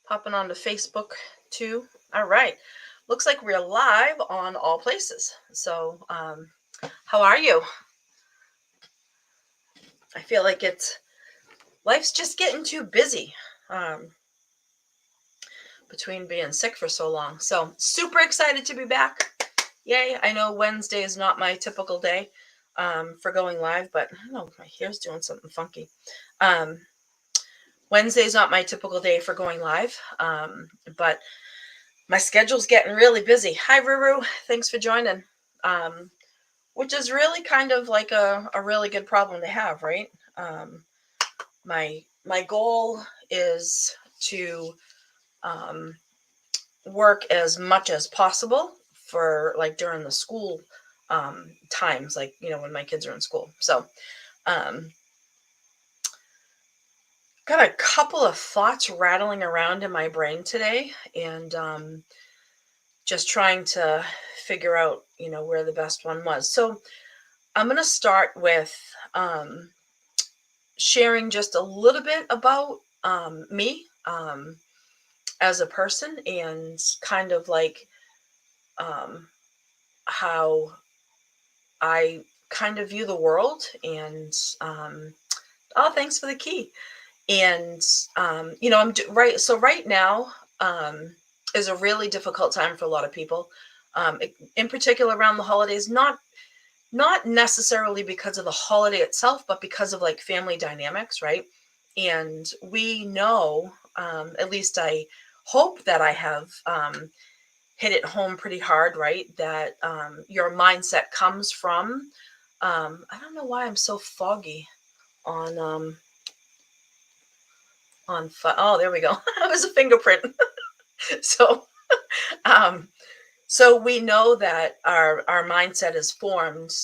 Popping onto Facebook too. All right. Looks like we're live on all places. So, how are you? I feel like life's just getting too busy um, between being sick for so long. So, super excited to be back. Yay. I know Wednesday is not my typical day for going live, but I don't know, my hair's doing something funky. Um, Wednesday is not my typical day for going live, but my schedule's getting really busy. Hi, Ruru. Thanks for joining. Um, which is really kind of like a really good problem to have, right? Um, my goal is to um, work as much as possible for like during the school times, like when my kids are in school. So um, got a couple of thoughts rattling around in my brain today, and just trying to figure out where the best one was. So I'm going to start with sharing just a little bit about me as a person, and kind of like um, how I kind of view the world. And oh, thanks for the key. And right. So right now is a really difficult time for a lot of people, in particular around the holidays. Not necessarily because of the holiday itself, but because of like family dynamics, right? And we know, at least I hope that I have hit it home pretty hard, right? That your mindset comes from, I don't know why I'm so foggy on, oh, there we go. It was a fingerprint. so, um, So we know that our mindset is formed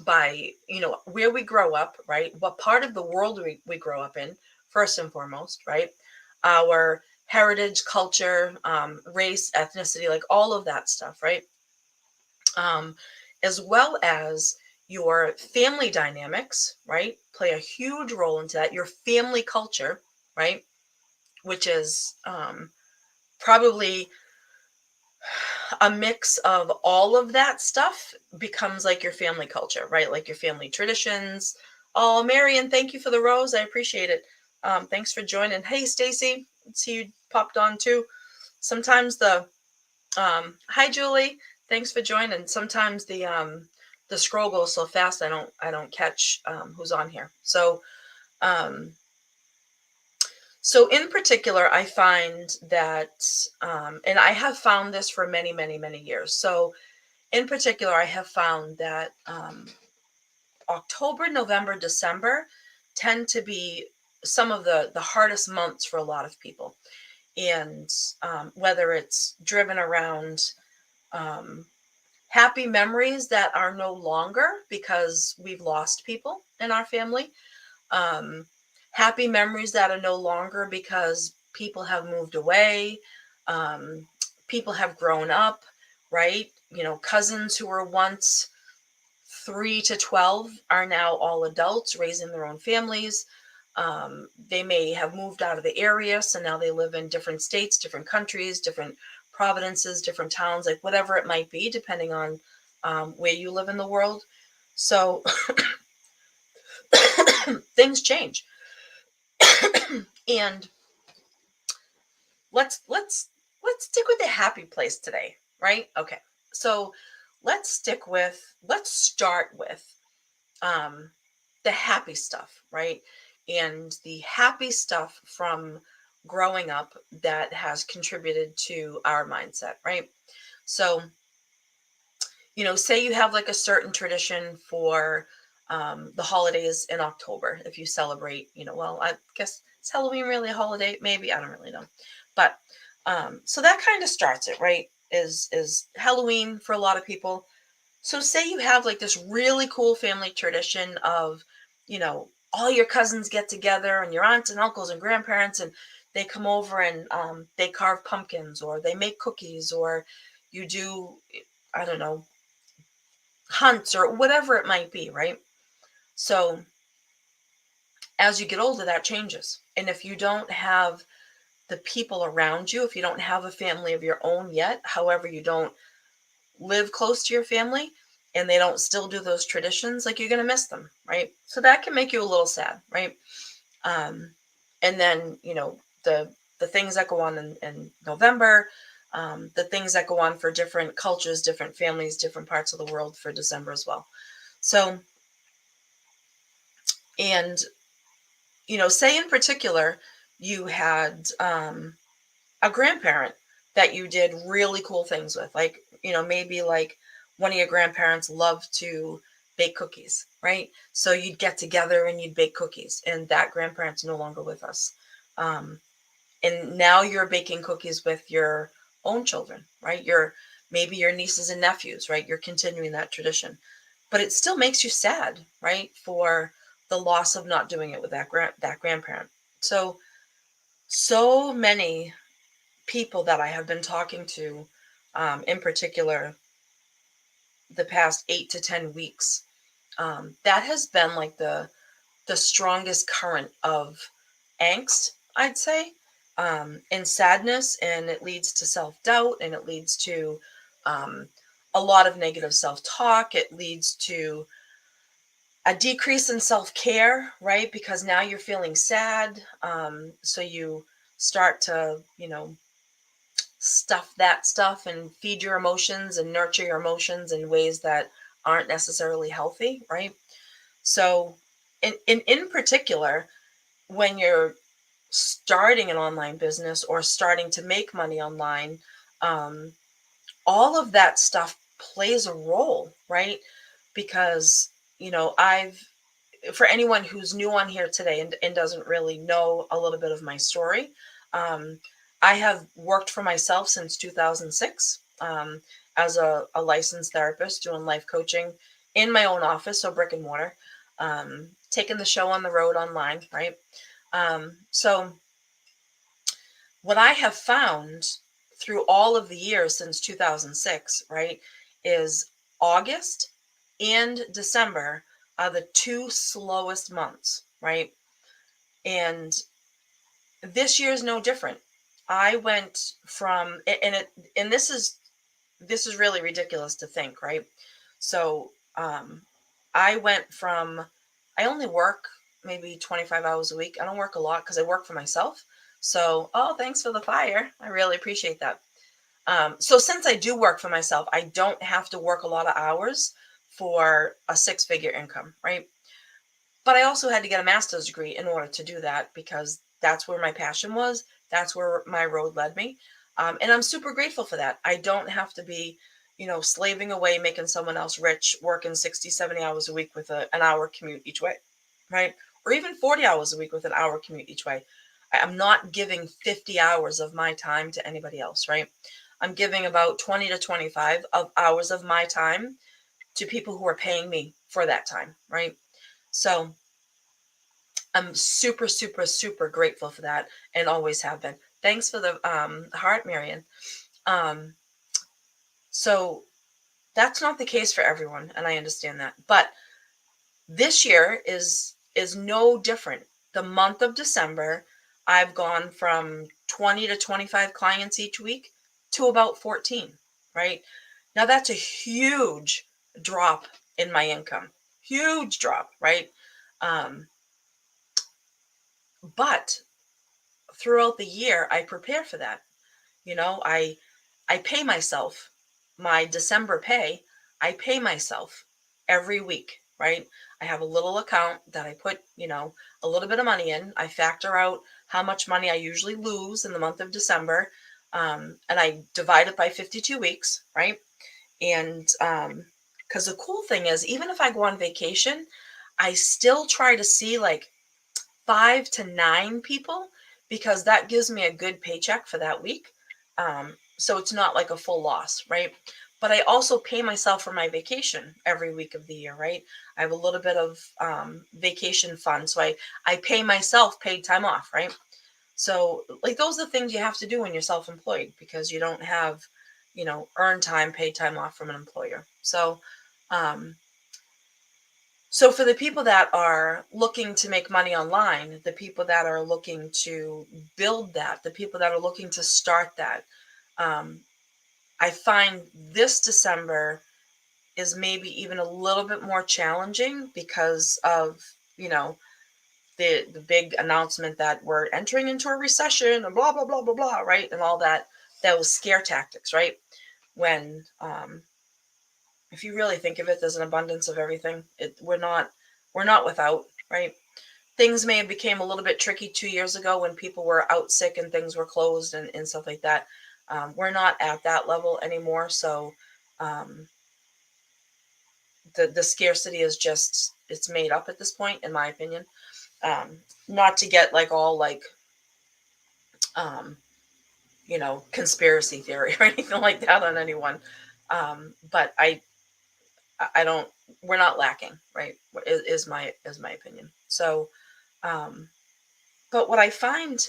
by where we grow up, right? What part of the world we grow up in, first and foremost, right? Our heritage, culture, race, ethnicity, like all of that stuff, right? Um, as well as your family dynamics, right? Play a huge role into that. Your family culture, right? Which is probably a mix of all of that stuff becomes like your family culture, right? Like your family traditions. Oh, Marion, thank you for the rose. I appreciate it. Thanks for joining. Hey, Stacy, see you popped on too. Sometimes hi, Julie. Thanks for joining. Sometimes the scroll goes so fast I don't catch who's on here. Um, so in particular, I find that, and I have found this for many, many, many years. So in particular, I have found that October, November, December tend to be some of the hardest months for a lot of people. And whether it's driven around um, happy memories that are no longer because we've lost people in our family, um, happy memories that are no longer because people have moved away, um, people have grown up, right? Cousins who were once 3 to 12 are now all adults raising their own families. They may have moved out of the area, so now they live in different states, different countries, different provinces, different towns, like whatever it might be, depending on where you live in the world. So things change. And let's stick with the happy place today, right? Okay. So let's start with um the happy stuff, right? And the happy stuff from growing up that has contributed to our mindset, right? So, say you have like a certain tradition for the holidays in October. If you celebrate, well, I guess is Halloween really a holiday? Maybe, I don't really know. But so that kind of starts it, right? Is Halloween for a lot of people. So say you have like this really cool family tradition of, all your cousins get together and your aunts and uncles and grandparents, and they come over and they carve pumpkins or they make cookies, or you do, I don't know, hunts or whatever it might be, right? So As you get older, that changes. And if you don't have the people around you, if you don't have a family of your own yet, however, you don't live close to your family and they don't still do those traditions, like, you're going to miss them, right? So that can make you a little sad, right? Um, and then, the things that go on in November, the things that go on for different cultures, different families, different parts of the world for December as well. So, and, say in particular, you had a grandparent that you did really cool things with, like, maybe like one of your grandparents loved to bake cookies, right? So you'd get together and you'd bake cookies, and that grandparent's no longer with us. Um, and now you're baking cookies with your own children, right? Maybe your nieces and nephews, right? You're continuing that tradition, but it still makes you sad, right? For the loss of not doing it with that grandparent. So many people that I have been talking to, in particular, the past 8 to 10 weeks, that has been like the strongest current of angst, I'd say, and sadness, and it leads to self doubt, and it leads to um, a lot of negative self talk. It leads to a decrease in self care, right? Because now you're feeling sad, so you start to, stuff that stuff and feed your emotions and nurture your emotions in ways that aren't necessarily healthy, right? So, in particular, when you're starting an online business or starting to make money online, um, all of that stuff plays a role, right? Because, I've, for anyone who's new on here today and doesn't really know a little bit of my story, um, I have worked for myself since 2006, as a licensed therapist doing life coaching in my own office, so brick and mortar, taking the show on the road online, right? So, what I have found through all of the years since 2006, right, is August and December are the two slowest months, right? And this year is no different. I went from and this is really ridiculous to think, right? So, I went from, I only work maybe 25 hours a week. I don't work a lot because I work for myself. So, oh, thanks for the fire. I really appreciate that. So since I do work for myself, I don't have to work a lot of hours for a six-figure income, right? But I also had to get a master's degree in order to do that because that's where my passion was. That's where my road led me. And I'm super grateful for that. I don't have to be, slaving away, making someone else rich, working 60, 70 hours a week with an hour commute each way, right? Or even 40 hours a week with an hour commute each way. I'm not giving 50 hours of my time to anybody else, right? I'm giving about 20 to 25 of hours of my time to people who are paying me for that time, right? So I'm super, super, super grateful for that and always have been. Thanks for the heart, Marion. Um, so that's not the case for everyone, and I understand that. But this year is no different. The month of December, I've gone from 20 to 25 clients each week to about 14, right? Now that's a huge drop in my income. Huge drop, right? Um, but throughout the year I prepare for that. I pay myself my December pay. I pay myself every week, right? I have a little account that I put, a little bit of money in. I factor out how much money I usually lose in the month of December, and I divide it by 52 weeks, right? And because the cool thing is, even if I go on vacation, I still try to see like 5 to 9 people because that gives me a good paycheck for that week. So it's not like a full loss, right? But I also pay myself for my vacation every week of the year, right? I have a little bit of vacation fund. So I pay myself paid time off, right? So, like, those are the things you have to do when you're self employed because you don't have, earned time, paid time off from an employer. So, um, So for the people that are looking to make money online, the people that are looking to build that, the people that are looking to start that, um, I find this December is maybe even a little bit more challenging because of, you know, the big announcement that we're entering into a recession and blah blah blah blah blah, right? And all that, those scare tactics, right? When if you really think of it, there's an abundance of everything. We're not without, right? Things may have became a little bit tricky 2 years ago when people were out sick and things were closed and stuff like that. We're not at that level anymore. So um, the scarcity is just, it's made up at this point, in my opinion. Not to get like all like um, conspiracy theory or anything like that on anyone. But I don't. We're not lacking, right? Is my opinion. So, um, but what I find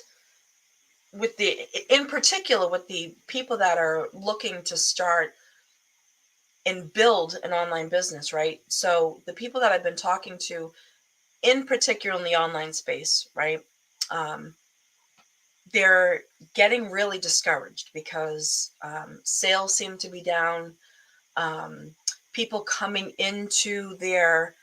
with in particular with the people that are looking to start and build an online business, right? So the people that I've been talking to, in particular in the online space, right? Um, they're getting really discouraged because sales seem to be down. um, People coming into their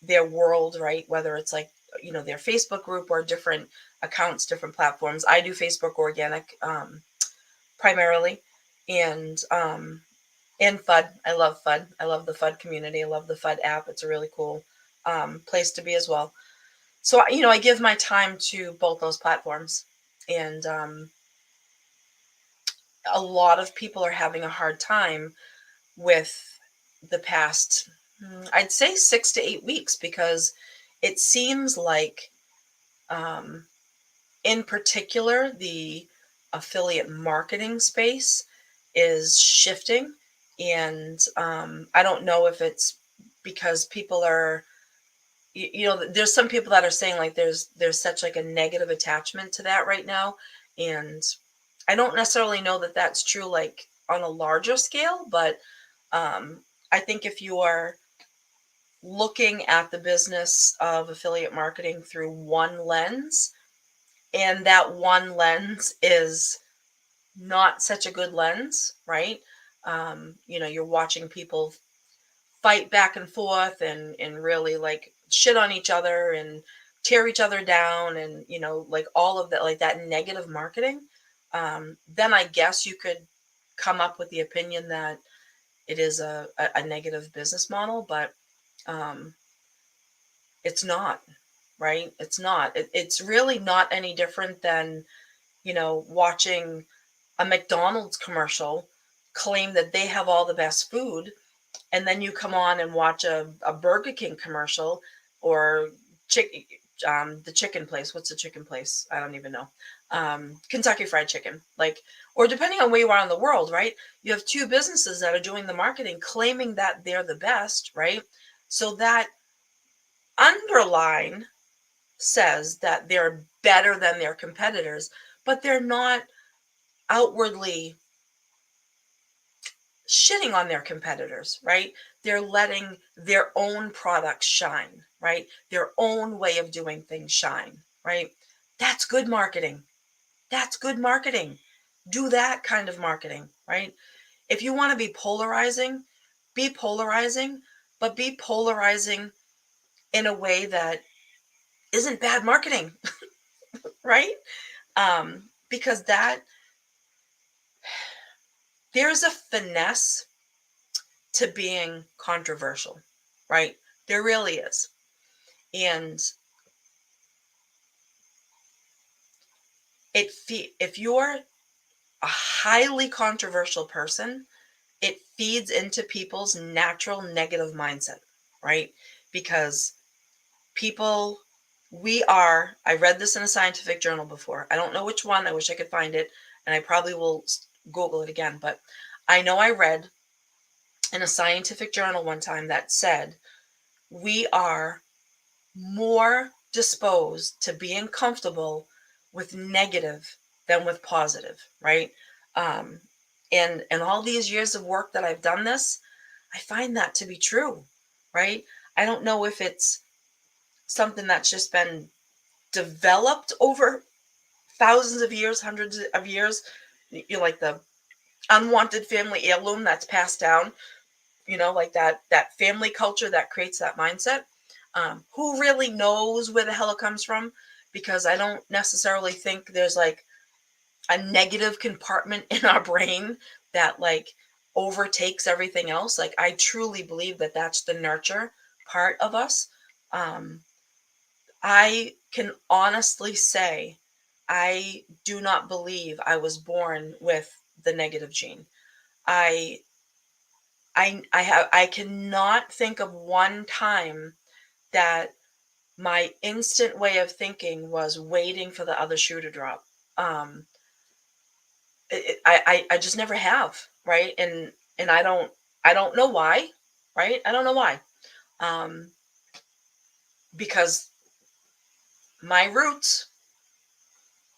world, right? Whether it's like their Facebook group or different accounts, different platforms. I do Facebook organic primarily, and FUD. I love FUD. I love the FUD community. I love the FUD app. It's a really cool place to be as well. So I give my time to both those platforms, and a lot of people are having a hard time with the past, I'd say 6 to 8 weeks, because it seems like, um, in particular, the affiliate marketing space is shifting. And I don't know if it's because people are, there's some people that are saying like there's such like a negative attachment to that right now. And I don't necessarily know that that's true like on a larger scale, but I think if you are looking at the business of affiliate marketing through one lens, and that one lens is not such a good lens, right? You're watching people fight back and forth and really like shit on each other and tear each other down, and like all of that, like that negative marketing. Then I guess you could come up with the opinion that it is a negative business model, but um, it's not, right? It's not. It's really not any different than watching a McDonald's commercial claim that they have all the best food, and then you come on and watch a Burger King commercial, or chick the chicken place. What's the chicken place? I don't even know. Kentucky Fried Chicken, like, or depending on where you are in the world, right? You have two businesses that are doing the marketing, claiming that they're the best, right? So that underline says that they're better than their competitors, but they're not outwardly shitting on their competitors, right? They're letting their own products shine, right? Their own way of doing things shine, right? That's good marketing. That's good marketing. Do that kind of marketing, right? If you want to be polarizing, but be polarizing in a way that isn't bad marketing, right? Because there's a finesse to being controversial, right? There really is. And if you're a highly controversial person, it feeds into people's natural negative mindset, right? Because people, I read this in a scientific journal before. I don't know which one. I wish I could find it, and I probably will Google it again. But I know I read in a scientific journal one time that said we are more disposed to being comfortable with negative than with positive, right? Um, and all these years of work that I've done this, I find that to be true, right? I don't know if it's something that's just been developed over thousands of years, hundreds of years, like the unwanted family heirloom that's passed down, like that family culture that creates that mindset. Who really knows where the hell it comes from? Because I don't necessarily think there's like a negative compartment in our brain that like overtakes everything else. Like I truly believe that that's the nurture part of us. Um, I can honestly say I do not believe I was born with the negative gene. I I cannot think of one time that my instant way of thinking was waiting for the other shoe to drop. Um, I just never have, right? And I don't know why, right? I don't know why. Um, because my roots.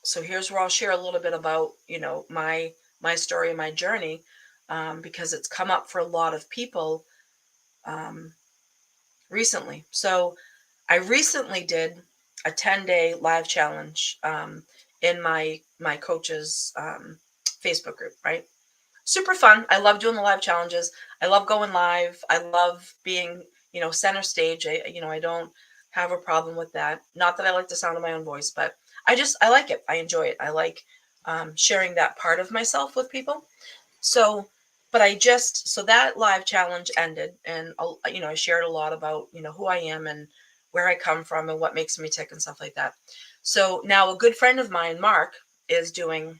So here's where I'll share a little bit about my story and my journey, because it's come up for a lot of people um, recently. So I recently did a 10-day live challenge in my coach's Facebook group, right? Super fun. I love doing the live challenges. I love going live. I love being, center stage. I don't have a problem with that. Not that I like the sound of my own voice, but I like it. I enjoy it. I like sharing that part of myself with people. So, but so that live challenge ended, and I shared a lot about who I am and where I come from and what makes me tick and stuff like that. So now a good friend of mine, Mark, is doing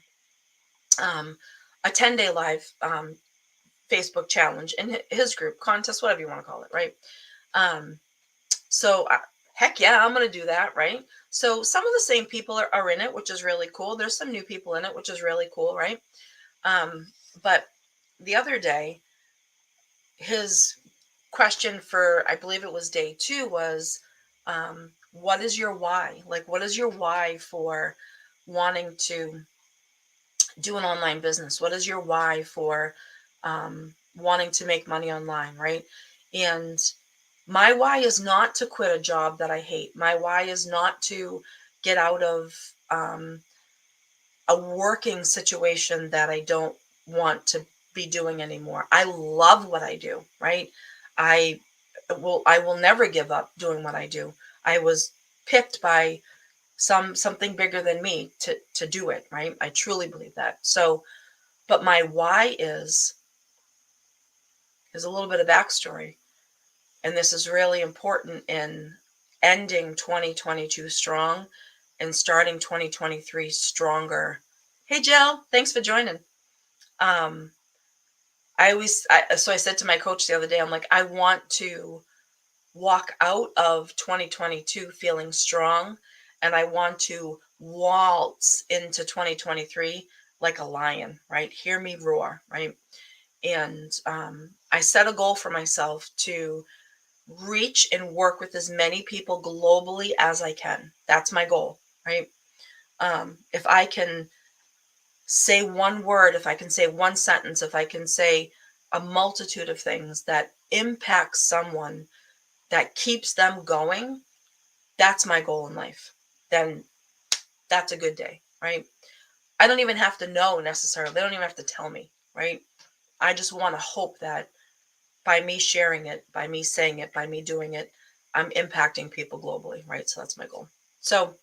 um, a 10-day live Facebook challenge in his group contest, whatever you want to call it, right? Um, so heck yeah, I'm gonna do that, right? So some of the same people are in it, which is really cool. There's some new people in it, which is really cool, right? Um, but the other day, his question for, I believe it was day 2, was what is your why? Like, what is your why for wanting to do an online business? What is your why for wanting to make money online, right? And my why is not to quit a job that I hate. My why is not to get out of a working situation that I don't want to be doing anymore. I love what I do, right? I I will never give up doing what I do. I was picked by something bigger than me to do it, right? I truly believe that. So, but my why is a little bit of backstory, and this is really important in ending 2022 strong and starting 2023 stronger. Hey Jill, thanks for joining. Um, so I said to my coach the other day, I'm like, I want to walk out of 2022 feeling strong, and I want to waltz into 2023 like a lion, right? Hear me roar, right? And I set a goal for myself to reach and work with as many people globally as I can. That's my goal, right? If I can say one word, if I can say one sentence, if I can say a multitude of things that impact someone, that keeps them going, that's my goal in life. Then that's a good day, right? I don't even have to know necessarily. They don't even have to tell me, right? I just want to hope that by me sharing it, by me saying it, by me doing it, I'm impacting people globally, right? So that's my goal. So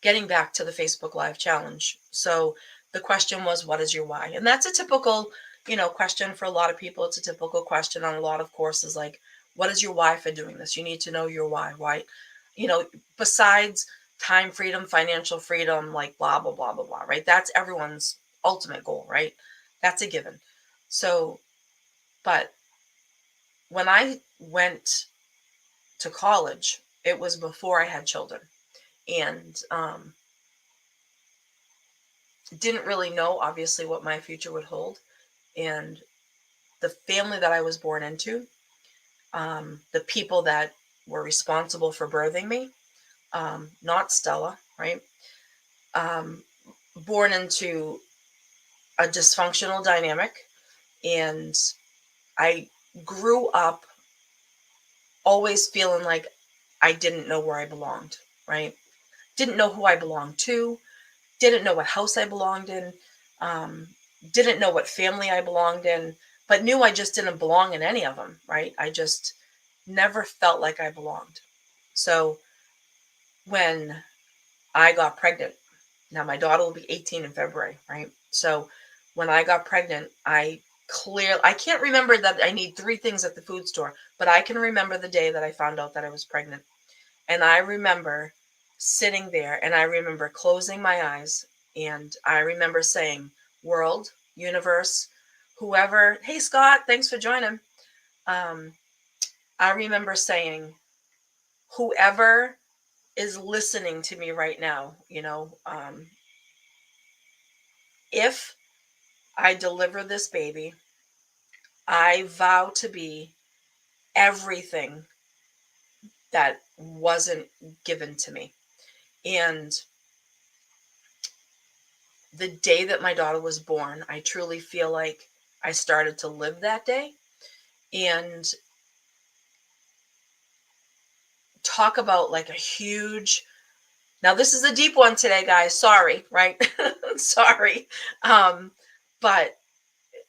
getting back to the Facebook Live challenge. So the question was, what is your why? And that's a typical, question for a lot of people. It's a typical question on a lot of courses, like, what is your why for doing this? You need to know your why. Why, you know, besides time freedom, financial freedom, like blah, blah, blah, blah, blah, right? That's everyone's ultimate goal, right? That's a given. So, but when I went to college, it was before I had children. And didn't really know, obviously, what my future would hold. And the family that I was born into, the people that were responsible for birthing me, not Stella, right? Um, Born into a dysfunctional dynamic. And I grew up always feeling like I didn't know where I belonged, right? Didn't know who I belonged to, didn't know what house I belonged in, um, didn't know what family I belonged in, but knew I just didn't belong in any of them, right? I just never felt like I belonged. So when I got pregnant, now my daughter will be 18 in February, right? So when I got pregnant, I can't remember that I need three things at the food store, but I can remember the day that I found out that I was pregnant. And I remember sitting there and I remember closing my eyes and I remember saying, world, universe, whoever, hey Scott, thanks for joining. Um, I remember saying, whoever is listening to me right now, if I deliver this baby, I vow to be everything that wasn't given to me. And the day that my daughter was born, I truly feel like I started to live that day. And talk about like a huge, now this is a deep one today, guys. Sorry, right? Sorry. Um, but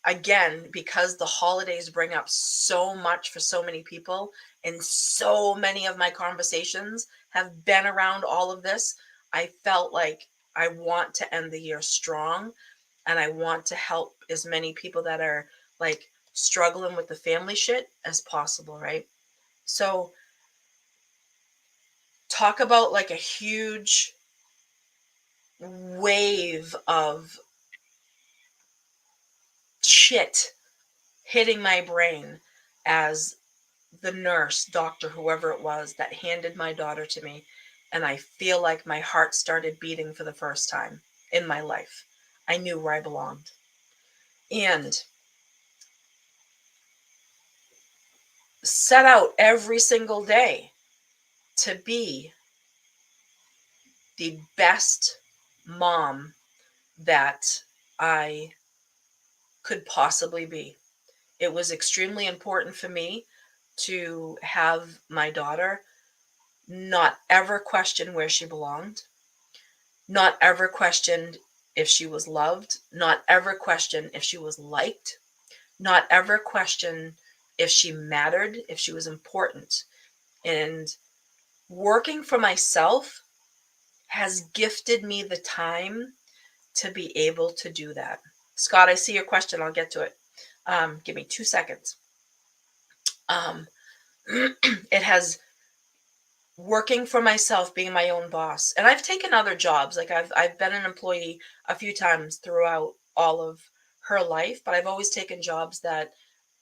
again, because the holidays bring up so much for so many people, and so many of my conversations have been around all of this, I felt like I want to end the year strong and I want to help as many people that are like struggling with the family shit as possible, right? So, talk about like a huge wave of shit hitting my brain as the nurse, doctor, whoever it was that handed my daughter to me. And I feel like my heart started beating for the first time in my life. I knew where I belonged. And set out every single day to be the best mom that I could possibly be. It was extremely important for me to have my daughter not ever question where she belonged, not ever questioned if she was loved, not ever question if she was liked, not ever question if she mattered, if she was important. And working for myself has gifted me the time to be able to do that. Scott, I see your question. I'll get to it. Give me 2 seconds. Um, it has working for myself, being my own boss. And I've taken other jobs. Like I've been an employee a few times throughout all of her life, but I've always taken jobs that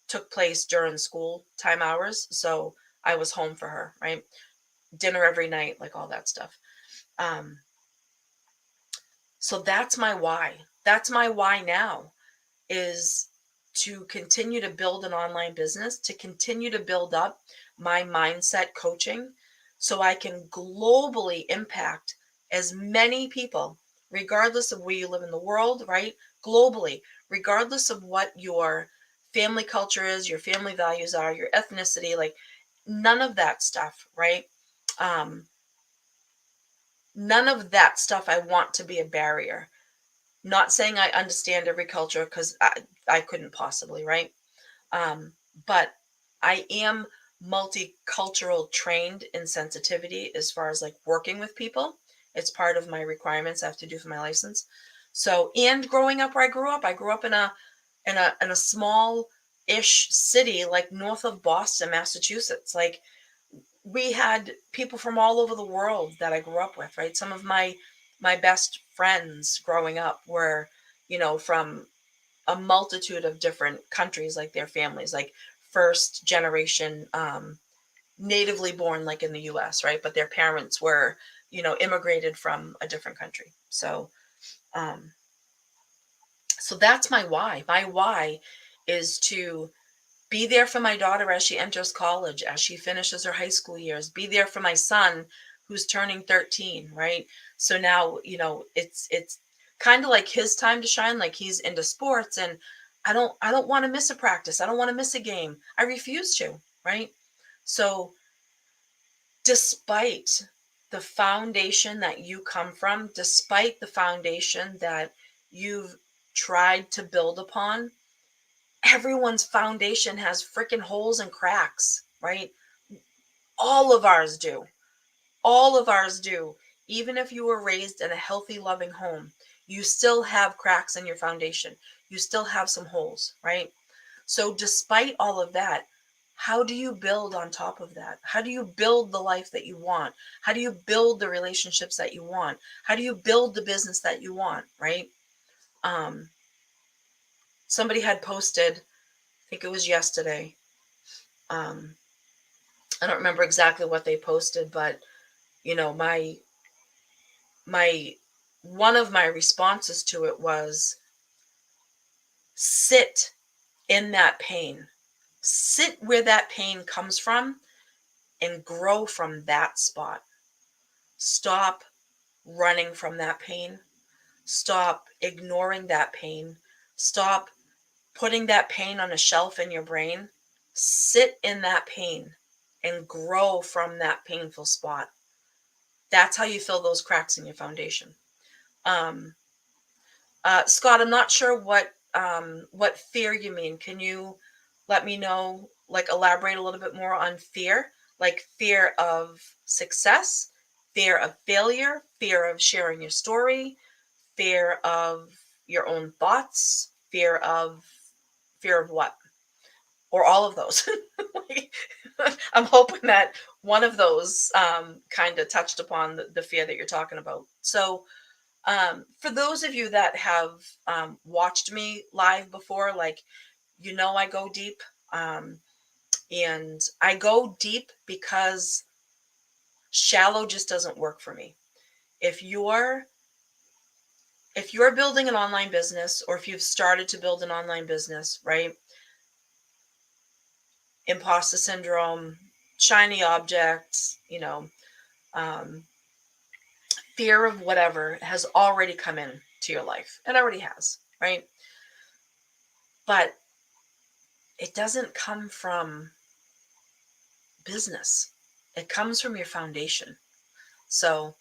took place during school time hours. So I was home for her, right? Dinner every night, like all that stuff. Um, so that's my why. That's my why now, is to continue to build an online business, to continue to build up my mindset coaching so I can globally impact as many people, regardless of where you live in the world, right? Globally, regardless of what your family culture is, your family values are, your ethnicity, like none of that stuff, right? Um, None of that stuff I want to be a barrier. Not saying I understand every culture because I couldn't possibly, right? Um, but I am multicultural trained in sensitivity as far as like working with people. It's part of my requirements I have to do for my license. So, and growing up where I grew up in a small ish city like north of Boston, Massachusetts. Like we had people from all over the world that I grew up with, right? Some of my best friends growing up were, from a multitude of different countries, like their families, like first generation natively born like in the US, right? But their parents were, immigrated from a different country. Um so that's my why. My why is to be there for my daughter as she enters college, as she finishes her high school years, be there for my son who's turning 13, right? So now, it's kind of like his time to shine, like he's into sports, and I don't want to miss a practice. I don't want to miss a game. I refuse to, right? So despite the foundation that you come from, despite the foundation that you've tried to build upon, everyone's foundation has freaking holes and cracks, right? All of ours do. All of ours do. Even if you were raised in a healthy, loving home, you still have cracks in your foundation. You still have some holes, right? So, despite all of that, how do you build on top of that? How do you build the life that you want? How do you build the relationships that you want? How do you build the business that you want, right? Um, Somebody had posted, I think it was yesterday. Um, I don't remember exactly what they posted, but you know, my one of my responses to it was sit in that pain. Sit where that pain comes from and grow from that spot. Stop running from that pain. Stop ignoring that pain. Stop putting that pain on a shelf in your brain. Sit in that pain and grow from that painful spot. That's how you fill those cracks in your foundation. Um, Scott, I'm not sure what fear you mean. Can you let me know, like elaborate a little bit more on fear? Like fear of success, fear of failure, fear of sharing your story, fear of your own thoughts, fear of what? Or all of those. Like, I'm hoping that one of those kind of touched upon the fear that you're talking about. So, for those of you that have watched me live before, like, I go deep. Um, and I go deep because shallow just doesn't work for me. If you're if you're building an online business, or if you've started to build an online business, right? Imposter syndrome, shiny objects, um, fear of whatever has already come in to your life. It already has, right? But it doesn't come from business. It comes from your foundation. So,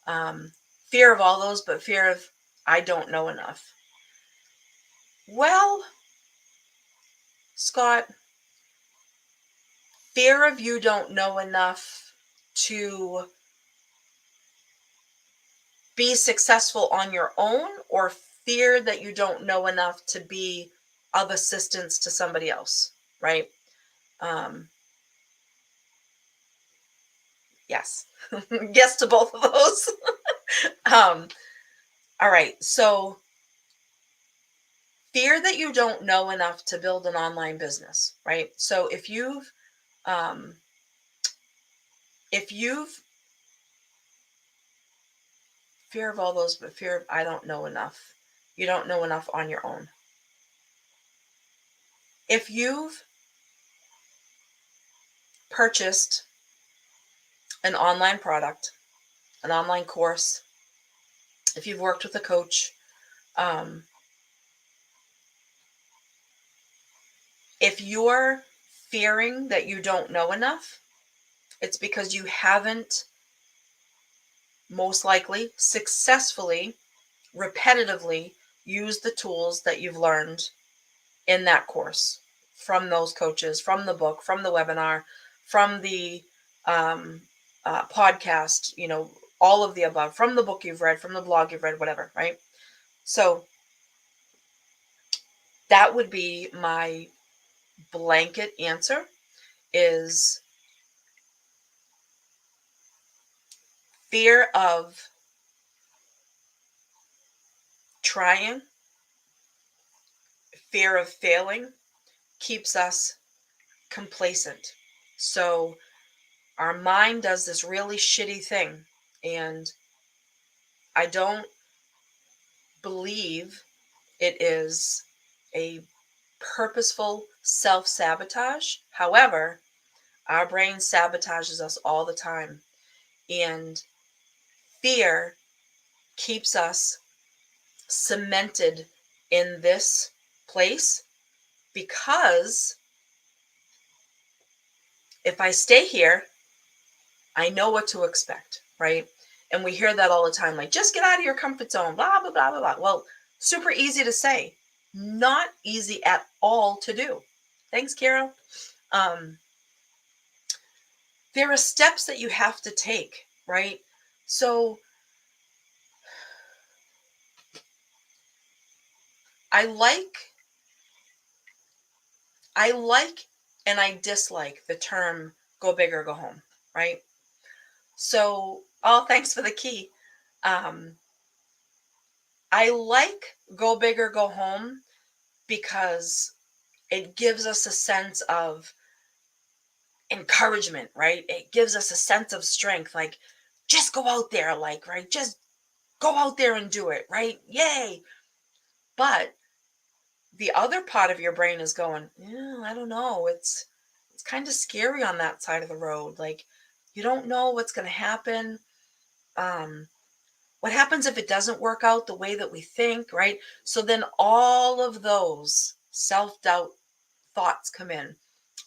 um, fear of all those, but fear of I don't know enough. Well, Scott, fear of you don't know enough to be successful on your own, or fear that you don't know enough to be of assistance to somebody else, right? Um, yes. Yes to both of those. um, all right. So, fear that you don't know enough to build an online business, right? So um, if you've fear of all those, but fear of I don't know enough. You don't know enough on your own. If you've purchased an online product, an online course, if you've worked with a coach, um, if you're fearing that you don't know enough, it's because you haven't, most likely, successfully, repetitively used the tools that you've learned in that course, from those coaches, from the book, from the webinar, from the um, podcast, all of the above, from the book you've read, from the blog you've read, whatever, right? So that would be my blanket answer, is fear of trying, fear of failing keeps us complacent. So our mind does this really shitty thing, and I don't believe it is a purposeful self-sabotage. However, our brain sabotages us all the time, and fear keeps us cemented in this place, because if I stay here, I know what to expect, right? And we hear that all the time, like, just get out of your comfort zone, blah, blah, blah, blah, blah. Well, super easy to say, not easy at all to do. Thanks, Carol. Um, there are steps that you have to take, right? So I like, I like, and I dislike the term go big or go home, right? So, oh, thanks for the key. Um, I like go big or go home because it gives us a sense of encouragement, right? It gives us a sense of strength, like just go out there, like, right? Just go out there and do it, right? Yay. But the other part of your brain is going, yeah, I don't know. It's kind of scary on that side of the road. Like you don't know what's going to happen. Um, what happens if it doesn't work out the way that we think, right? So then all of those self-doubt thoughts come in.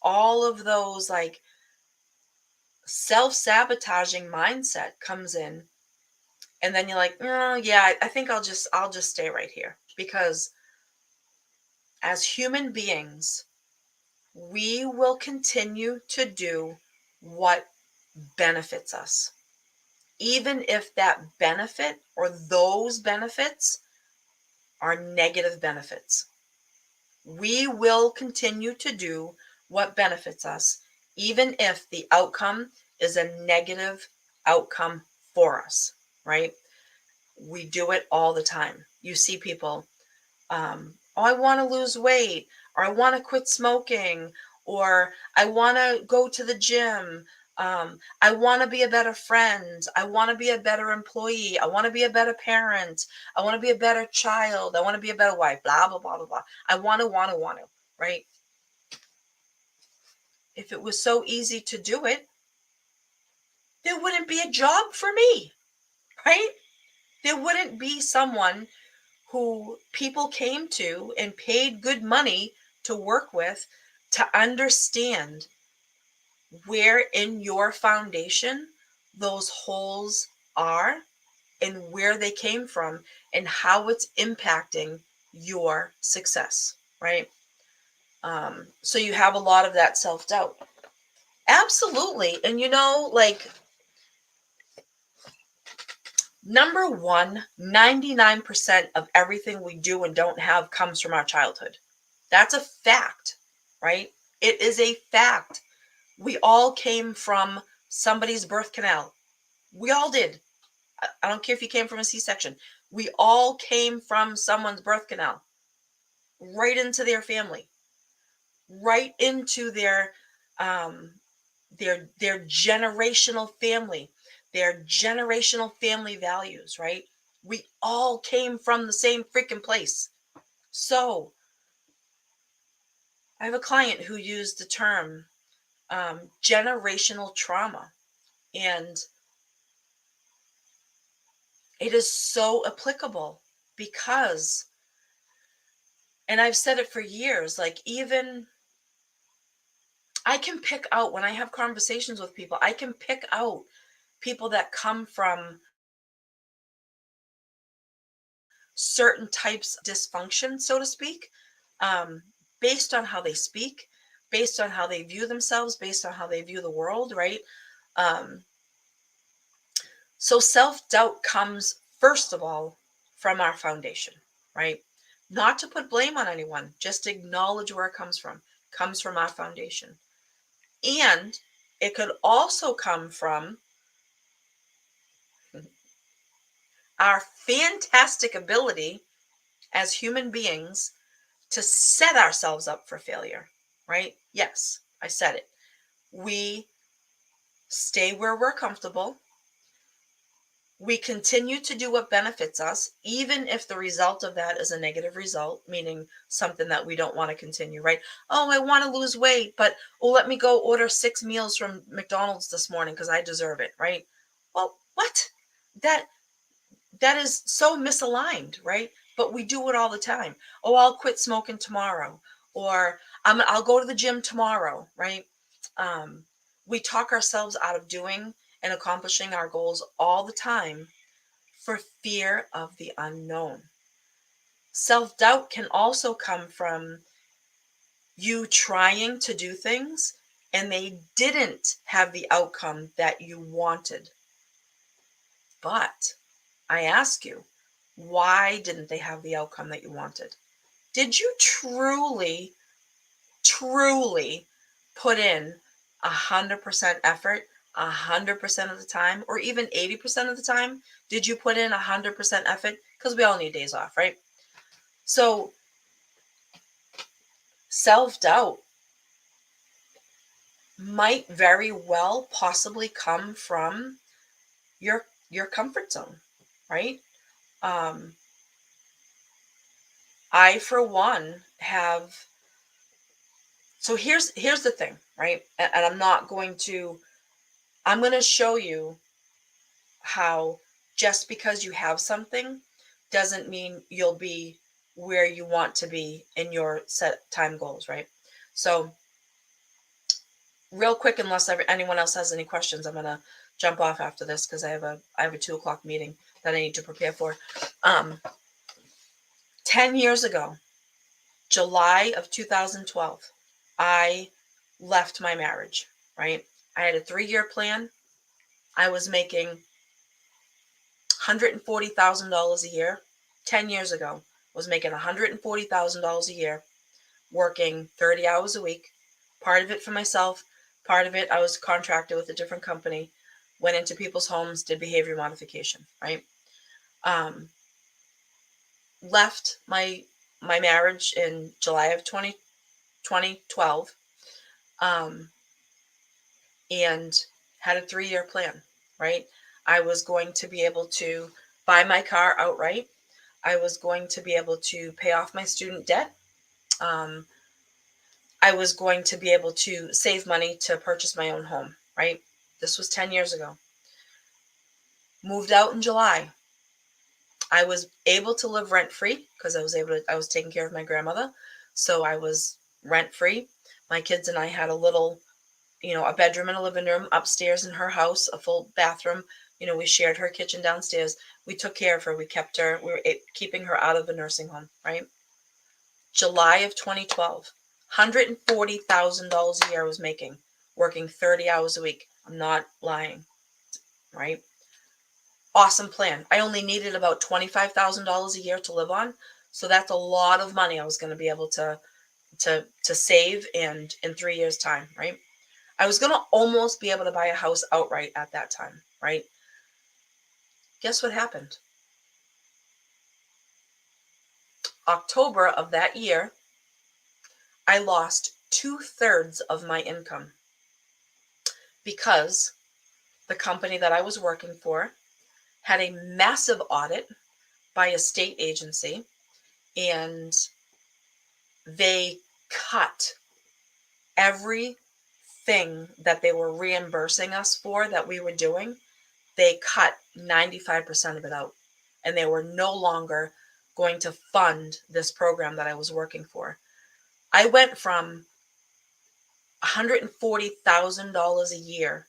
All of those like self-sabotaging mindset comes in, and then you're like, oh yeah, I think I'll just stay right here because as human beings we will continue to do what benefits us, even if that benefit or those benefits are negative benefits. We will continue to do what benefits us, even if the outcome is a negative outcome for us, right? We do it all the time. You see people, oh, I want to lose weight, or I want to quit smoking, or I want to go to the gym. I want to be a better friend. I want to be a better employee. I want to be a better parent. I want to be a better child. I want to be a better wife. Blah, blah, blah, blah, blah. I want to, right? If it was so easy to do it, there wouldn't be a job for me, right? There wouldn't be someone who people came to and paid good money to work with to understand where in your foundation those holes are and where they came from and how it's impacting your success, right? So you have a lot of that self-doubt. Absolutely. And like number one, 99% of everything we do and don't have comes from our childhood. That's a fact, right? It is a fact. We all came from somebody's birth canal. We all did. I don't care if you came from a C-section. We all came from someone's birth canal, right into their family, right into um, their generational family, their generational family values, right? We all came from the same freaking place. So I have a client who used the term generational trauma, and it is so applicable because, and I've said it for years, like even I can pick out when I have conversations with people, I can pick out people that come from certain types of dysfunction, so to speak, um, based on how they speak, based on how they view themselves, based on how they view the world, right? Um, so self doubt comes, first of all, from our foundation, right? Not to put blame on anyone, just acknowledge where it comes from our foundation. And it could also come from our fantastic ability as human beings to set ourselves up for failure, right? Yes, I said it. We stay where we're comfortable. We continue to do what benefits us, even if the result of that is a negative result, meaning something that we don't want to continue, right? Oh, I want to lose weight, but let me go order 6 meals from McDonald's this morning because I deserve it, right? Well, what? That that is so misaligned, right? But we do it all the time. Oh, I'll quit smoking tomorrow, or I'll go to the gym tomorrow, right? Um, we talk ourselves out of doing and accomplishing our goals all the time for fear of the unknown. Self-doubt can also come from you trying to do things and they didn't have the outcome that you wanted. But I ask you, why didn't they have the outcome that you wanted? Did you truly put in 100% effort 100% of the time, or even 80% of the time? Did you put in 100% effort? Because we all need days off, right? So self-doubt might very well possibly come from your comfort zone, right? um I, for one, have. So here's the thing, right? And I'm going to show you how just because you have something doesn't mean you'll be where you want to be in your set time goals, right? So real quick, unless anyone else has any questions, I'm going to jump off after this because I have a 2 o'clock meeting that I need to prepare for. 10 years ago, July of 2012, I left my marriage, right? I had a 3-year plan. I was making $140,000 a year. 10 years ago, was making $140,000 a year, working 30 hours a week. Part of it for myself, part of it I was contracted with a different company, went into people's homes, did behavior modification, right? Um, Left my marriage in July of 2012, um, and had a 3-year plan, right? I was going to be able to buy my car outright. I was going to be able to pay off my student debt. Um, I was going to be able to save money to purchase my own home, right? This was 10 years ago. Moved out in July. I was able to live rent free because I was taking care of my grandmother. So I was rent free. My kids and I had a little, a bedroom and a living room upstairs in her house, a full bathroom. We shared her kitchen downstairs. We took care of her. We kept her, we were keeping her out of the nursing home, right? July of 2012, $140,000 a year I was making, working 30 hours a week. I'm not lying, right? Awesome plan. I only needed about $25,000 a year to live on. So that's a lot of money I was going to be able to save and in 3 years time, right? I was going to almost be able to buy a house outright at that time, right? Guess what happened? October of that year, I lost 2/3 of my income because the company that I was working for had a massive audit by a state agency, and they cut everything that they were reimbursing us for that we were doing. They cut 95% of it out, and they were no longer going to fund this program that I was working for. I went from $140,000 a year,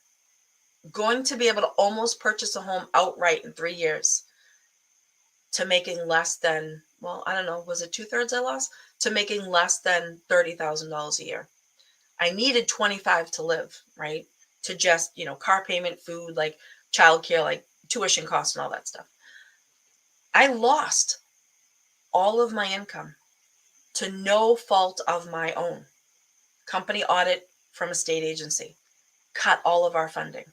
going to be able to almost purchase a home outright in 3 years, to making less than, well, I don't know, was it 2/3 I lost? To making less than $30,000 a year. I needed 25 to live, right? To just, car payment, food, like childcare, like tuition costs and all that stuff. I lost all of my income to no fault of my own. Company audit from a state agency cut all of our funding.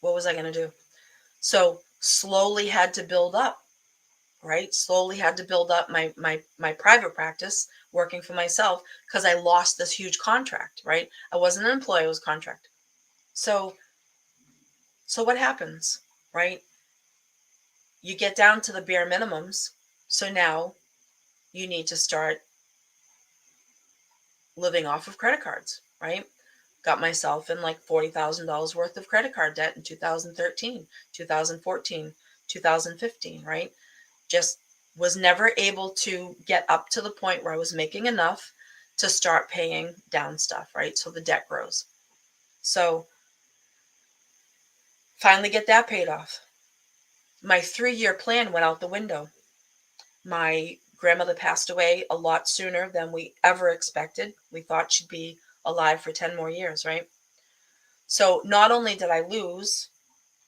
What was I going to do? So slowly had to build up, right? Slowly had to build up my private practice working for myself because I lost this huge contract, right? I wasn't an employee, I was contract. So what happens, right? You get down to the bare minimums. So now you need to start living off of credit cards, right? Got myself in like $40,000 worth of credit card debt in 2013, 2014, 2015, right? Just was never able to get up to the point where I was making enough to start paying down stuff, right? So the debt grows. So Finally get that paid off. My 3-year plan went out the window. My grandmother passed away a lot sooner than we ever expected. We thought she'd be alive for 10 more years, right? So not only did I lose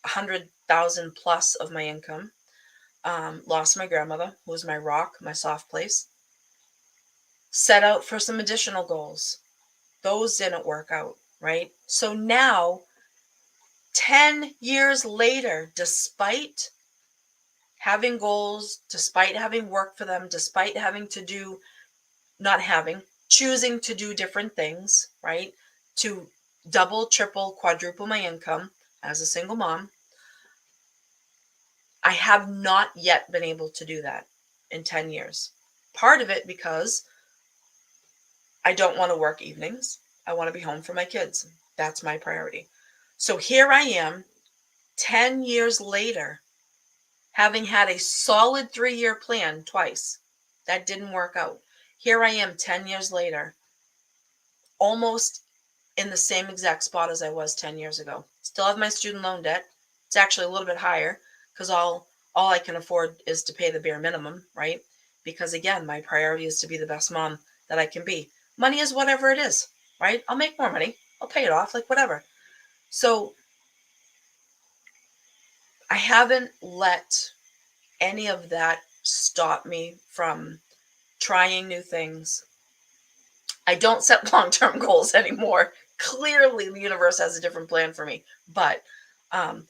100,000 plus of my income, lost my grandmother, who was my rock, my soft place, set out for some additional goals. Those didn't work out, right? So now, 10 years later, despite having goals, despite having work for them, despite having to do, not having, choosing to do different things, right? To double, triple, quadruple my income as a single mom, I have not yet been able to do that in 10 years. Part of it because I don't want to work evenings. I want to be home for my kids. That's my priority. So here I am, 10 years later, having had a solid 3-year plan twice. That didn't work out. Here I am 10 years later, almost in the same exact spot as I was 10 years ago. Still have my student loan debt. It's actually a little bit higher because all I can afford is to pay the bare minimum, right? Because again, my priority is to be the best mom that I can be. Money is whatever it is, right? I'll make more money. I'll pay it off, like whatever. So I haven't let any of that stop me from trying new things. I don't set long-term goals anymore. Clearly, the universe has a different plan for me, but um,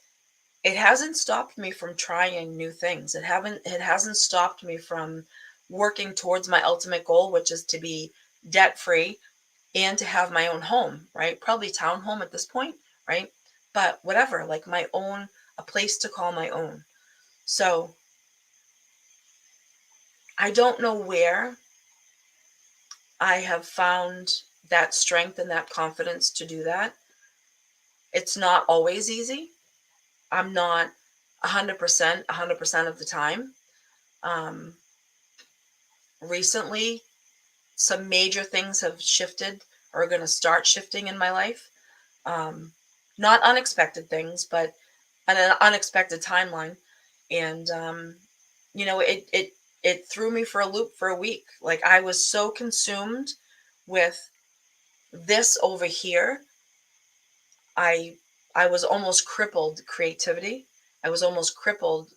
it hasn't stopped me from trying new things. It hasn't stopped me from working towards my ultimate goal, which is to be debt-free and to have my own home, right? Probably townhome at this point, right? But whatever, like my own, a place to call my own. So I don't know where I have found that strength and that confidence to do that. It's not always easy. I'm not 100% of the time. Um, Recently, some major things have shifted or are going to start shifting in my life. Um, Not unexpected things, but an unexpected timeline. And it threw me for a loop for a week. Like I was so consumed with this over here, I I was almost crippled creativity. I was almost crippled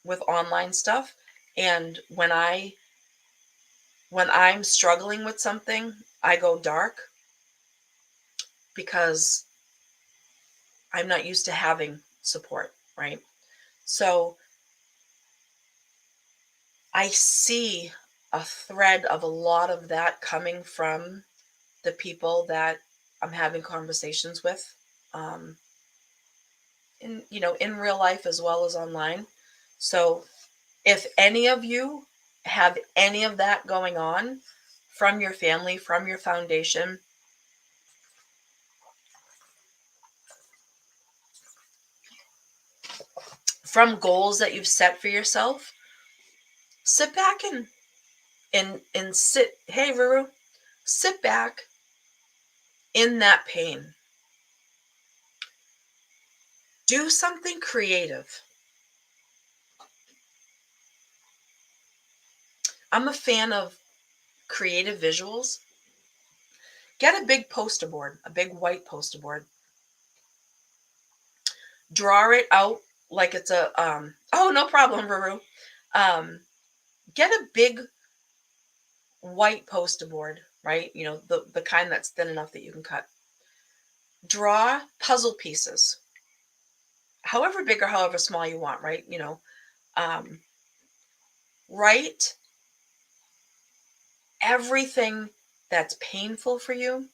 with online stuff. And when I'm struggling with something, I go dark because I'm not used to having support, right? So I see a thread of a lot of that coming from the people that I'm having conversations with, um, in real life as well as online. So if any of you have any of that going on from your family, from your foundation, from goals that you've set for yourself, sit back and sit. Hey, Ruru, sit back in that pain. Do something creative. I'm a fan of creative visuals. Get a big poster board, a big white poster board. Draw it out like it's a oh, no problem, Ruru. Um get a big white poster board, right? The kind that's thin enough that you can cut. Draw puzzle pieces, however big or however small you want, right? Um, write everything that's painful for you.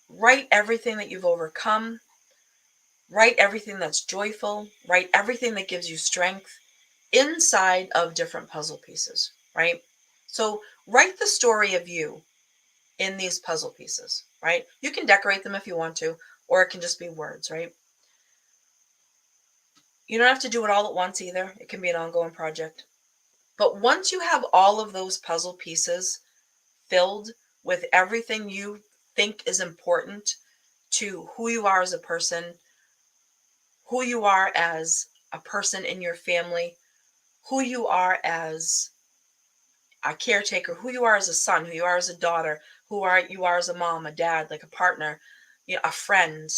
Write everything that you've overcome. Write everything that's joyful. Write everything that gives you strength inside of different puzzle pieces, right? So write the story of you in these puzzle pieces, right? You can decorate them if you want to, or it can just be words, right? You don't have to do it all at once either. It can be an ongoing project. But once you have all of those puzzle pieces filled with everything you think is important to who you are as a person, who you are as a person in your family, who you are as a caretaker, who you are as a son, who you are as a daughter, you are as a mom, a dad, like a partner, a friend,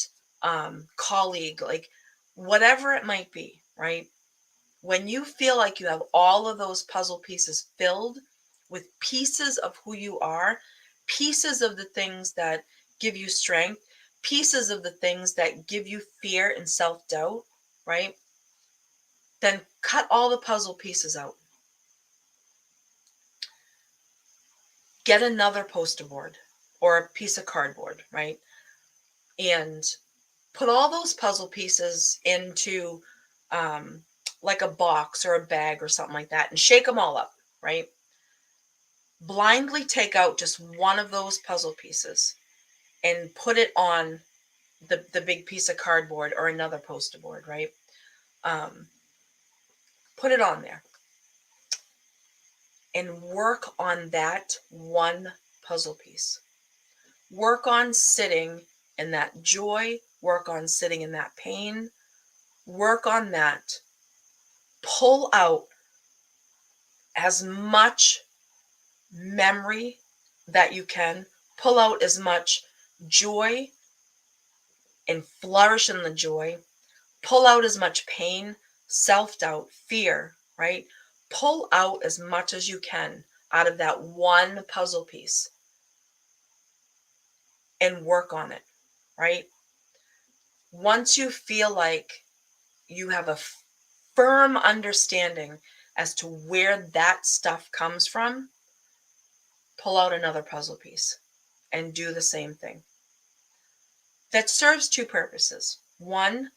colleague, like whatever it might be, right? When you feel like you have all of those puzzle pieces filled with pieces of who you are, pieces of the things that give you strength, pieces of the things that give you fear and self-doubt, right? Then cut all the puzzle pieces out. Get another poster board or a piece of cardboard, right? And put all those puzzle pieces into um, like a box or a bag or something like that and shake them all up, right? Blindly take out just one of those puzzle pieces and put it on the big piece of cardboard or another poster board, right? Um, put it on there and work on that one puzzle piece. Work on sitting in that joy, work on sitting in that pain, work on that. Pull out as much memory that you can, pull out as much joy and flourish in the joy, pull out as much pain, self doubt, fear, right? Pull out as much as you can out of that one puzzle piece and work on it, right? Once you feel like you have a firm understanding as to where that stuff comes from, pull out another puzzle piece and do the same thing. That serves two purposes. One,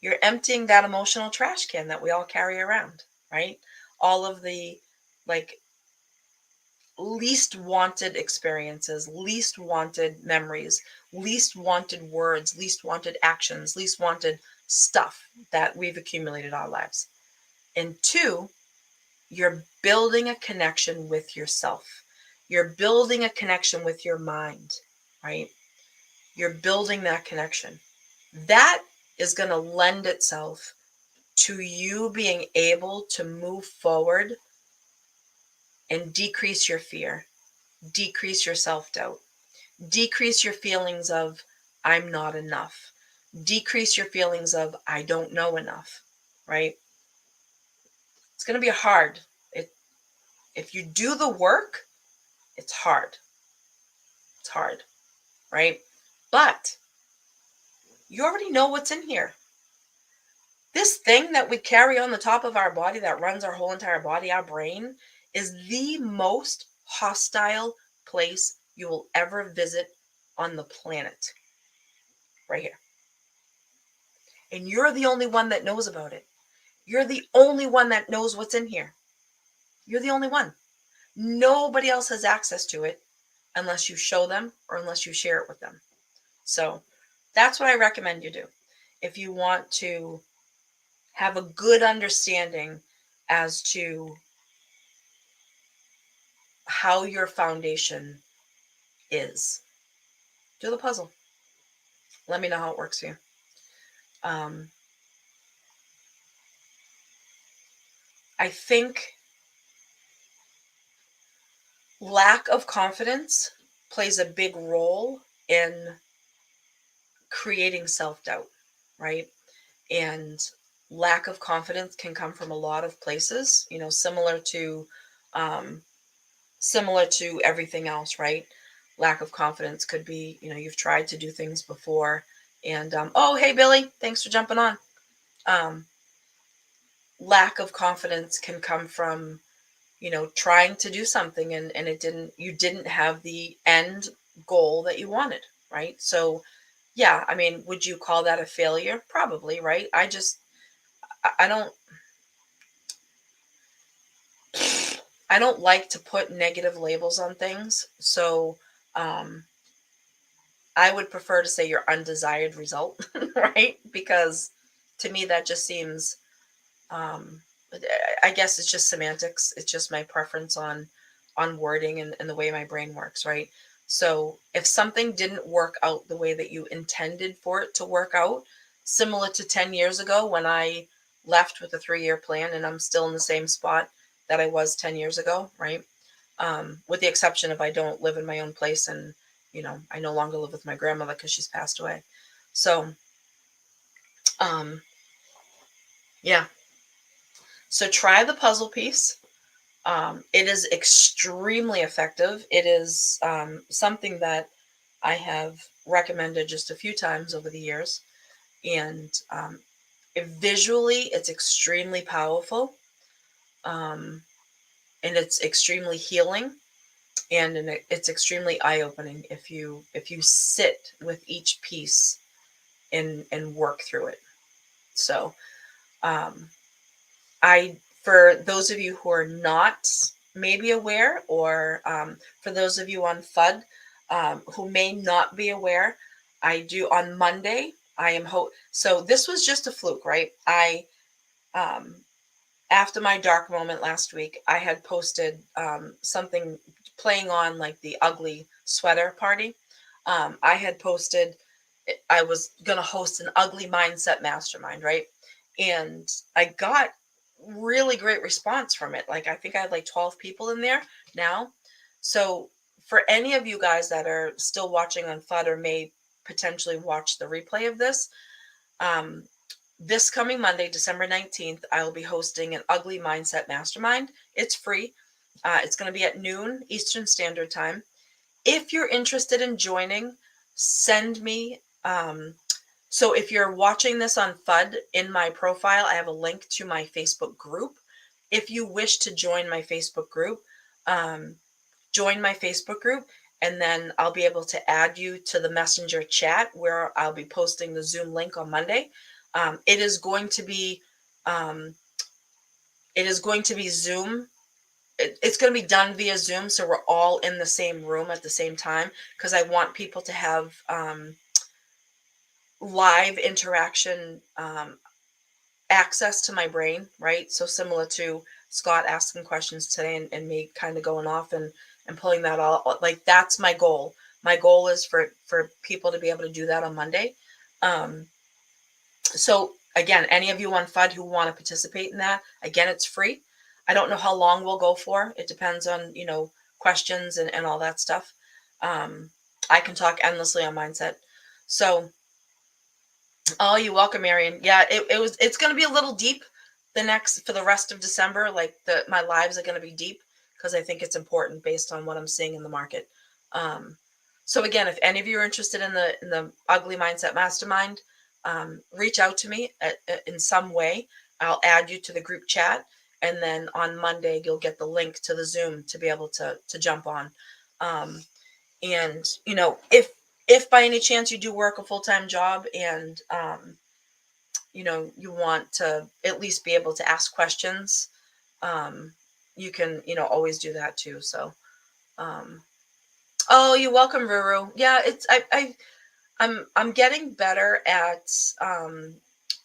you're emptying that emotional trash can that we all carry around, right? All of the like least wanted experiences, least wanted memories, least wanted words, least wanted actions, least wanted stuff that we've accumulated our lives. And two, you're building a connection with yourself. You're building a connection with your mind, right? You're building that connection. That is going to lend itself to you being able to move forward and decrease your fear, decrease your self doubt, decrease your feelings of I'm not enough, decrease your feelings of I don't know enough, right? It's going to be hard. It, if you do the work, it's hard. It's hard, right? But you already know what's in here. This thing that we carry on the top of our body that runs our whole entire body, our brain, is the most hostile place you will ever visit on the planet. Right here. And you're the only one that knows about it. You're the only one that knows what's in here. You're the only one. Nobody else has access to it unless you show them or unless you share it with them. So that's what I recommend you do. If you want to have a good understanding as to how your foundation is, do the puzzle. Let me know how it works for you. Um, I think lack of confidence plays a big role in creating self-doubt, right? And lack of confidence can come from a lot of places, um, similar to everything else, right? Lack of confidence could be, you've tried to do things before and, oh, hey, Billy, thanks for jumping on. Um, Lack of confidence can come from, trying to do something and you didn't have the end goal that you wanted, right? So, yeah, I mean, would you call that a failure? Probably, right? I I don't like to put negative labels on things. So, um, I would prefer to say your undesired result, right? Because to me, that just seems, um, I guess it's just semantics. It's just my preference on wording and the way my brain works, right? So if something didn't work out the way that you intended for it to work out, similar to 10 years ago when I left with a 3-year plan, and I'm still in the same spot that I was 10 years ago, right? With the exception of I don't live in my own place, and I no longer live with my grandmother because she's passed away. So um, yeah, so try the puzzle piece. It is extremely effective. It is something that I have recommended just a few times over the years, and visually, it's extremely powerful, um, and it's extremely healing, and it's extremely eye-opening if you sit with each piece and work through it. So, um, I for those of you who are not maybe aware, or for those of you on FUD who may not be aware, I do on Monday. I am so this was just a fluke, right? I um, After my dark moment last week, I had posted something playing on like the ugly sweater party. I had posted I was going to host an ugly mindset mastermind, right? And I got really great response from it. Like, I think I had like 12 people in there now. So, for any of you guys that are still watching on FUD or may potentially watch the replay of um, this coming Monday, December 19th, I will be hosting an Ugly Mindset Mastermind. It's free. It's going to be at noon Eastern Standard Time. If you're interested in joining, send me. So if you're watching this on FUD, in my profile, I have a link to my Facebook group. If you wish to join my Facebook group, um, join my Facebook group, and then I'll be able to add you to the Messenger chat where I'll be posting the Zoom link on Monday. It is going to be um, Zoom. It's going to be done via Zoom, so we're all in the same room at the same time, because I want people to have live interaction, access to my brain, right? So similar to Scott asking questions today, and me kind of going off and pulling that all, like, that's my goal. My goal is for people to be able to do that on Monday. So again, any of you on FUD who want to participate in that, again, it's free. I don't know how long we'll go for. It depends on, questions and all that stuff. I can talk endlessly on mindset. So, oh, you're welcome, Marion. Yeah, it's going to be a little deep for the rest of December. Like, my lives are going to be deep because I think it's important based on what I'm seeing in the market. Um, so again, if any of you are interested in the Ugly Mindset Mastermind, reach out to me in some way. I'll add you to the group chat, and then on Monday you'll get the link to the Zoom to be able to jump on. Um, and if by any chance you do work a full-time job, and you want to at least be able to ask questions, um, you can always do that too. So um, oh, you're welcome, Ruru. Yeah, I'm getting better at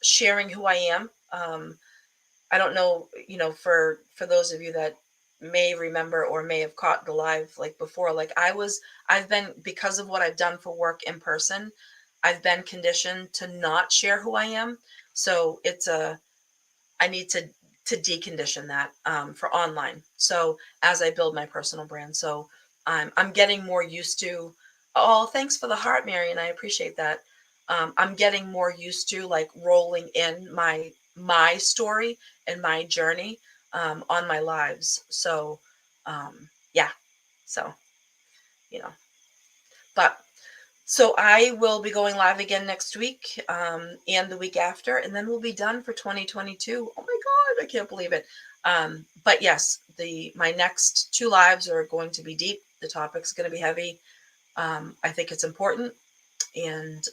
sharing who I am. I don't know, for those of you that may remember or may have caught the live like before, like I've been, because of what I've done for work in person, I've been conditioned to not share who I am. So I need to decondition that for online. So as I build my personal brand, so I'm getting more used to. Oh, thanks for the heart, Marion. I appreciate that. I'm getting more used to like rolling in my story and my journey on my lives. So yeah, so you know, but so I will be going live again next week, and the week after, and then we'll be done for 2022. Oh my God, I can't believe it. But yes, my next two lives are going to be deep. The topic's going to be heavy. I think it's important. And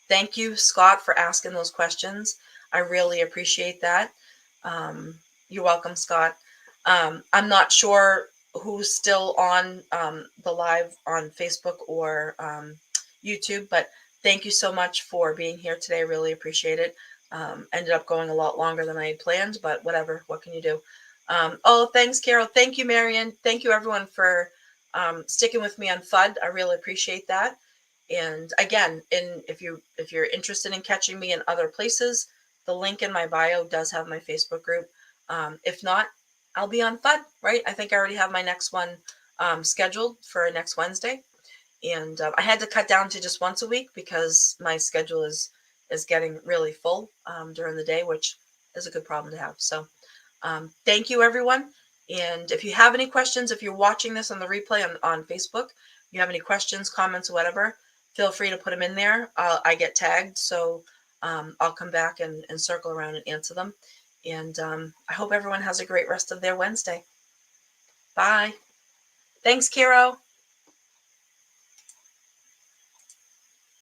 thank you, Scott, for asking those questions. I really appreciate that. Um, you're welcome, Scott. I'm not sure who's still on the live on Facebook or YouTube, but thank you so much for being here today. I really appreciate it. Ended up going a lot longer than I had planned, but whatever. What can you do? Oh, thanks, Carol. Thank you, Marion. Thank you, everyone, for sticking with me on FUD. I really appreciate that. And again, if you're interested in catching me in other places, the link in my bio does have my Facebook group. If not, I'll be on FUD, right? I think I already have my next one scheduled for next Wednesday, and I had to cut down to just once a week because my schedule is getting really full during the day, which is a good problem to have. So thank you, everyone. And if you have any questions, if you're watching this on the replay on Facebook, you have any questions, comments, whatever, feel free to put them in there. I get tagged, so I'll come back and circle around and answer them. And I hope everyone has a great rest of their Wednesday. Bye. Thanks, Kiro.